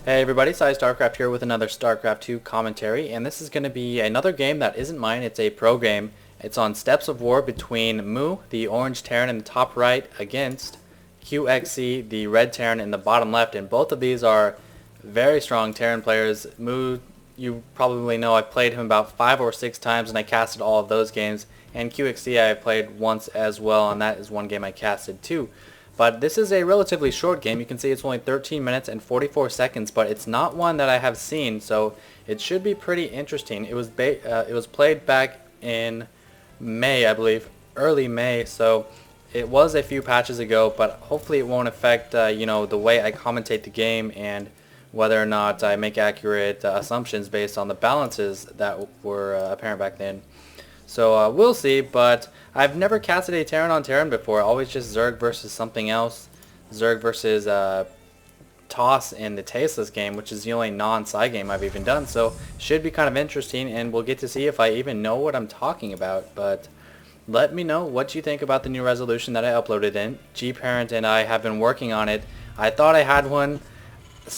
Hey everybody, PsyStarcraft here with another StarCraft 2 commentary, and this is going to be another game that isn't mine. It's a pro game. It's on Steps of War between Mu, the orange Terran in the top right, against QXC, the red Terran in the bottom left, and both of these are very strong Terran players. Mu, you probably know, I played him about 5 or 6 times and I casted all of those games, and QXC I played once as well, and that is one game I casted too. But this is a relatively short game. You can see it's only 13 minutes and 44 seconds, but it's not one that I have seen, so it should be pretty interesting. It was played back in May, I believe, early May, so it was a few patches ago, but hopefully it won't affect the way I commentate the game and whether or not I make accurate assumptions based on the balances that were apparent back then. So we'll see, but I've never casted a Terran on Terran before. Always just Zerg versus something else. Zerg versus Toss in the Tasteless game, which is the only non-PsY game I've even done. So should be kind of interesting, and we'll get to see if I even know what I'm talking about. But let me know what you think about the new resolution that I uploaded in. gparent and I have been working on it. I thought I had one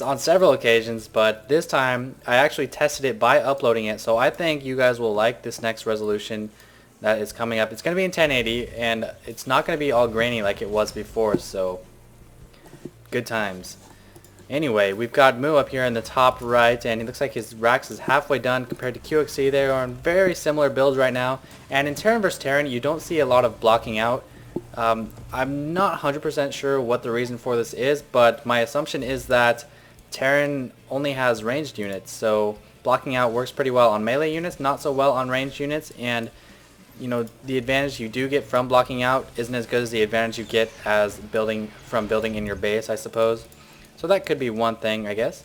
on several occasions, but this time I actually tested it by uploading it, so I think you guys will like this next resolution that is coming up. It's going to be in 1080, and it's not going to be all grainy like it was before, so good times. Anyway, we've got Mu up here in the top right, and he looks like his Rax is halfway done compared to QXC. They are on very similar builds right now, and in Terran vs. Terran you don't see a lot of blocking out. I'm not 100% sure what the reason for this is, but my assumption is that Terran only has ranged units, so blocking out works pretty well on melee units, not so well on ranged units, and the advantage you do get from blocking out isn't as good as the advantage you get as building in your base, I suppose. So that could be one thing, I guess.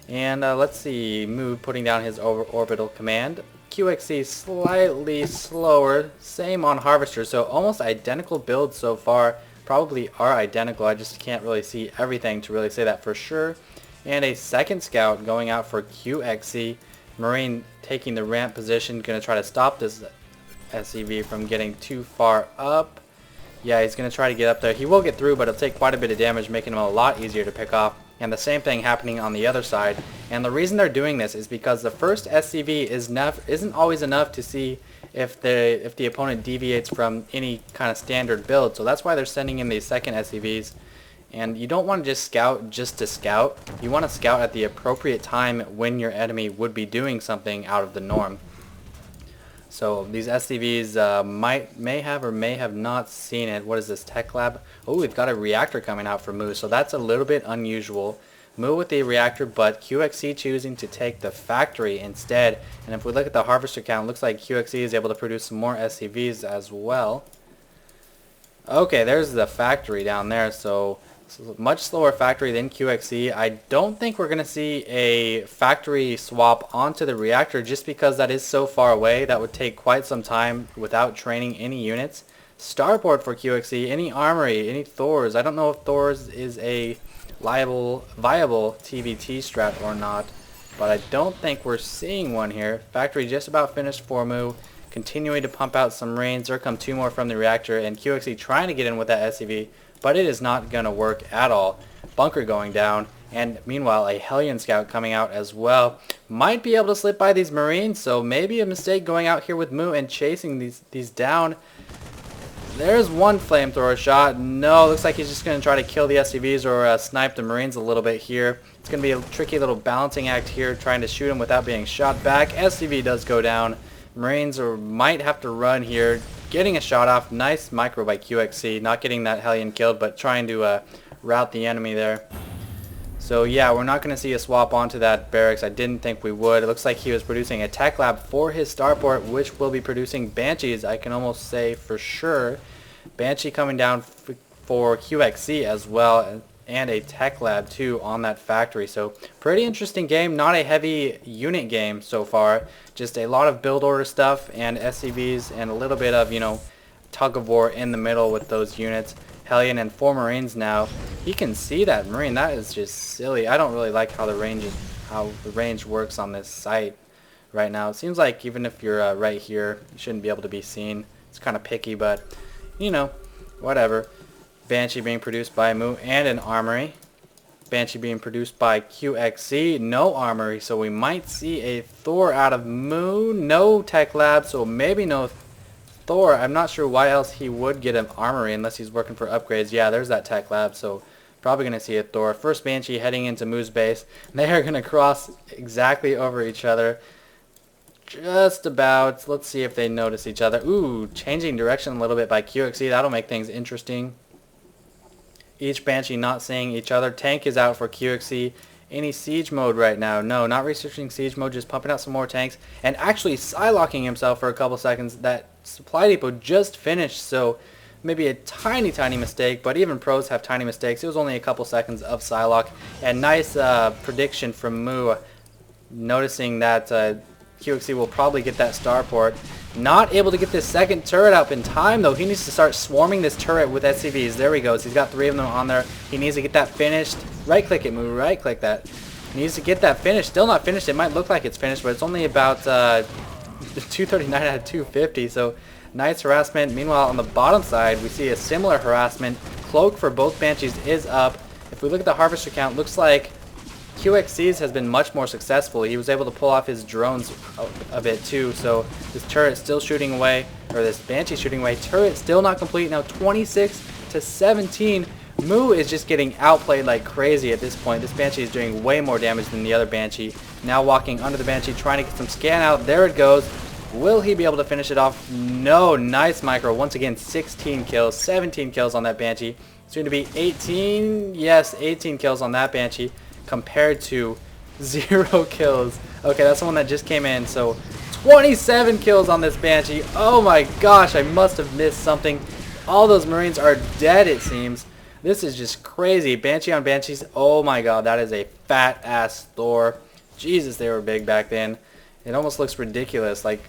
And let's see, Mu putting down his orbital command. QXC slightly slower, same on Harvester, so almost identical builds so far. Probably are identical, I just can't really see everything to really say that for sure. And a second scout going out for QXC. Marine taking the ramp position, going to try to stop this SCV from getting too far up. Yeah, he's going to try to get up there. He will get through, but it'll take quite a bit of damage, making him a lot easier to pick off. And the same thing happening on the other side. And the reason they're doing this is because the first SCV isn't always enough to see if the opponent deviates from any kind of standard build. So that's why they're sending in these second SCVs. And you don't want to just scout just to scout. You want to scout at the appropriate time when your enemy would be doing something out of the norm. So these SCVs may have or may have not seen it. What is this, Tech Lab? Oh, we've got a reactor coming out for Mu, so that's a little bit unusual. Mu with the reactor, but QXC choosing to take the factory instead. And if we look at the harvester count, it looks like QXC is able to produce some more SCVs as well. Okay, there's the factory down there, so much slower factory than QXC. I don't think we're going to see a factory swap onto the reactor just because that is so far away. That would take quite some time without training any units. Starport for QXC, any armory, any Thors. I don't know if Thors is a viable TVT strat or not, but I don't think we're seeing one here. Factory just about finished for Mu. Continuing to pump out some Marines. There come 2 more from the reactor, and QXC trying to get in with that SCV, but it is not going to work at all. Bunker going down, and meanwhile a Hellion scout coming out as well. Might be able to slip by these Marines, so maybe a mistake going out here with Mu and chasing these down. There's one flamethrower shot. No, looks like he's just going to try to kill the SCVs or snipe the Marines a little bit here. It's going to be a tricky little balancing act here, trying to shoot him without being shot back. SCV does go down. Marines might have to run here. Getting a shot off. Nice micro by QXC. Not getting that Hellion killed, but trying to rout the enemy there. So yeah, we're not going to see a swap onto that barracks. I didn't think we would. It looks like he was producing a tech lab for his starport, which will be producing Banshees, I can almost say for sure. Banshee coming down for QXC as well, and a tech lab too on that factory. So pretty interesting game. Not a heavy unit game so far. Just a lot of build order stuff and SCVs and a little bit of, tug of war in the middle with those units. Hellion and 4 Marines now. You can see that Marine. That is just silly. I don't really like how the range works on this site right now. It seems like even if you're right here, you shouldn't be able to be seen. It's kind of picky, but whatever. Banshee being produced by Mu and an armory. Banshee being produced by QXC. No armory, so we might see a Thor out of Moo. No tech lab, so maybe no Thor. I'm not sure why else he would get an armory unless he's working for upgrades. Yeah, there's that tech lab, so probably going to see a Thor. First Banshee heading into Moo's base. They are going to cross exactly over each other. Just about. Let's see if they notice each other. Ooh, changing direction a little bit by QXC. That'll make things interesting. Each Banshee not seeing each other. Tank is out for QXC. Any siege mode right now? No, not researching siege mode, just pumping out some more tanks. And actually Psylocking himself for a couple seconds. That supply depot just finished, so maybe a tiny mistake, but even pros have tiny mistakes. It was only a couple seconds of Psylock. And nice prediction from Moo, noticing that QXC will probably get that starport. Not able to get this second turret up in time, though. He needs to start swarming this turret with SCVs. There he goes. He's got 3 of them on there. He needs to get that finished. Right-click it, Moo. Right-click that. He needs to get that finished. Still not finished. It might look like it's finished, but it's only about 239 out of 250, so nice harassment. Meanwhile, on the bottom side, we see a similar harassment. Cloak for both Banshees is up. If we look at the harvester count, looks like QXC's has been much more successful. He was able to pull off his drones a bit too, so this turret still shooting away, or this Banshee shooting away. Turret still not complete. Now 26 to 17. Moo is just getting outplayed like crazy at this point. This Banshee is doing way more damage than the other Banshee. Now walking under the Banshee, trying to get some scan out. There it goes. Will he be able to finish it off? No. Nice micro. Once again, 16 kills, 17 kills on that Banshee. Soon to be 18. Yes, 18 kills on that Banshee, compared to 0 kills. Okay, that's the one that just came in. So 27 kills on this Banshee. Oh my gosh, I must have missed something. All those Marines are dead, it seems. This is just crazy. Banshee on Banshees. Oh my god, that is a fat ass Thor. Jesus, they were big back then. It almost looks ridiculous. Like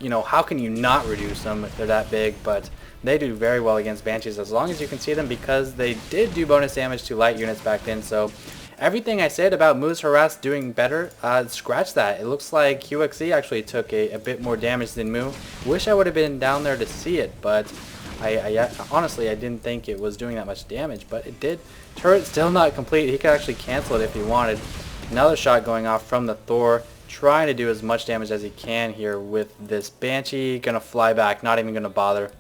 you know, how can you not reduce them if they're that big? But they do very well against Banshees as long as you can see them, because they did do bonus damage to light units back then. So everything I said about Moo's harass doing better, scratch that. It looks like QXC actually took a bit more damage than Moo. Wish I would have been down there to see it, but I honestly, I didn't think it was doing that much damage, but it did. Turret still not complete. He could actually cancel it if he wanted. Another shot going off from the Thor, trying to do as much damage as he can here with this Banshee. Gonna fly back, not even gonna bother.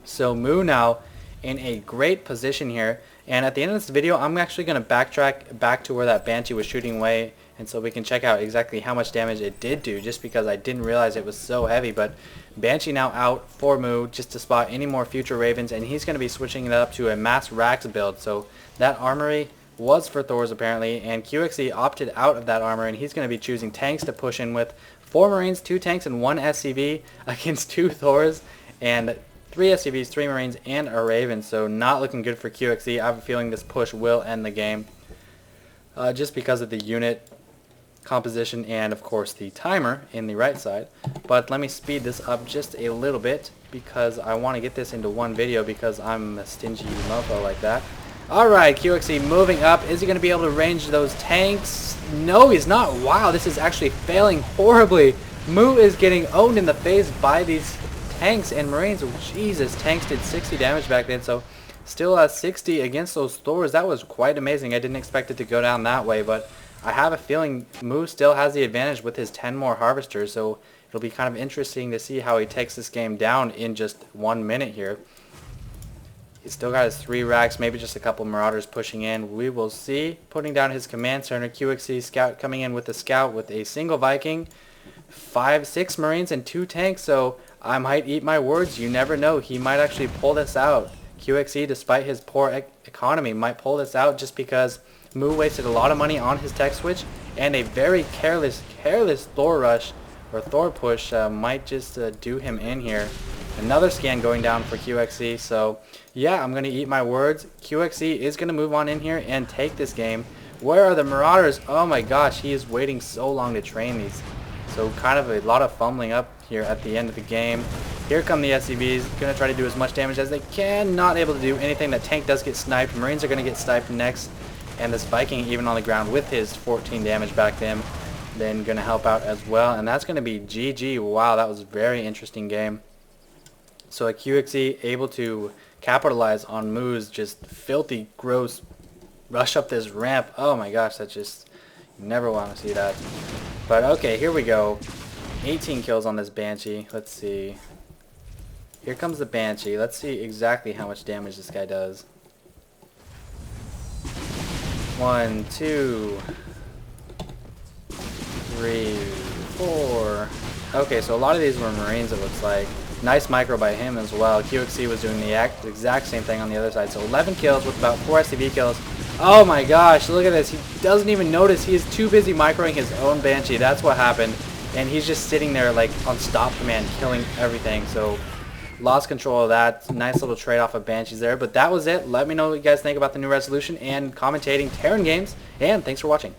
So Moo now in a great position here. And at the end of this video, I'm actually going to backtrack back to where that Banshee was shooting away, and so we can check out exactly how much damage it did do, just because I didn't realize it was so heavy. But Banshee now out for Moo just to spot any more future Ravens, and he's going to be switching it up to a mass Rax build. So that armory was for Thor's apparently, and QXC opted out of that armor, and he's going to be choosing tanks to push in with. 4 Marines, 2 tanks, and 1 SCV against 2 Thors, and 3 SCVs, 3 Marines, and a Raven. So not looking good for QXC. I have a feeling this push will end the game, just because of the unit composition and of course the timer in the right side. But let me speed this up just a little bit, because I want to get this into one video, because I'm a stingy mofo like that. Alright, QXC moving up. Is he going to be able to range those tanks? No, he's not. Wow, this is actually failing horribly. Moo is getting owned in the face by these tanks and Marines. Oh, Jesus, tanks did 60 damage back then, so still has 60 against those Thors. That was quite amazing. I didn't expect it to go down that way, but I have a feeling Moo still has the advantage with his 10 more Harvesters, so it'll be kind of interesting to see how he takes this game down in just 1 minute here. He's still got his 3 racks, maybe just a couple Marauders pushing in. We will see. Putting down his command center. QXC scout coming in with the scout with a single Viking, 6 Marines, and 2 tanks. So I might eat my words. You never know. He might actually pull this out. QXC, despite his poor economy, might pull this out just because Moo wasted a lot of money on his tech switch, and a very careless Thor rush or Thor push might just do him in here. Another scan going down for QXC. So yeah, I'm going to eat my words. QXC is going to move on in here and take this game. Where are the Marauders? Oh my gosh, he is waiting so long to train these. So kind of a lot of fumbling up here at the end of the game. Here come the SCVs, going to try to do as much damage as they can. Not able to do anything. That tank does get sniped. Marines are going to get sniped next. And this Viking, even on the ground with his 14 damage back then going to help out as well. And that's going to be GG. Wow, that was a very interesting game. So a QXC able to capitalize on Moo's just filthy, gross rush up this ramp. Oh my gosh, that just, you never want to see that. But okay, here we go. 18 kills on this Banshee. Let's see. Here comes the Banshee. Let's see exactly how much damage this guy does. 1, 2, 3, 4. Okay, so a lot of these were Marines, it looks like. Nice micro by him as well. QXC was doing the exact same thing on the other side. So 11 kills with about 4 SCV kills. Oh my gosh, look at this. He doesn't even notice. He is too busy microing his own Banshee. That's what happened. And he's just sitting there like on stop command, killing everything. So lost control of that. Nice little trade-off of Banshees there. But that was it. Let me know what you guys think about the new resolution and commentating Terran games. And thanks for watching.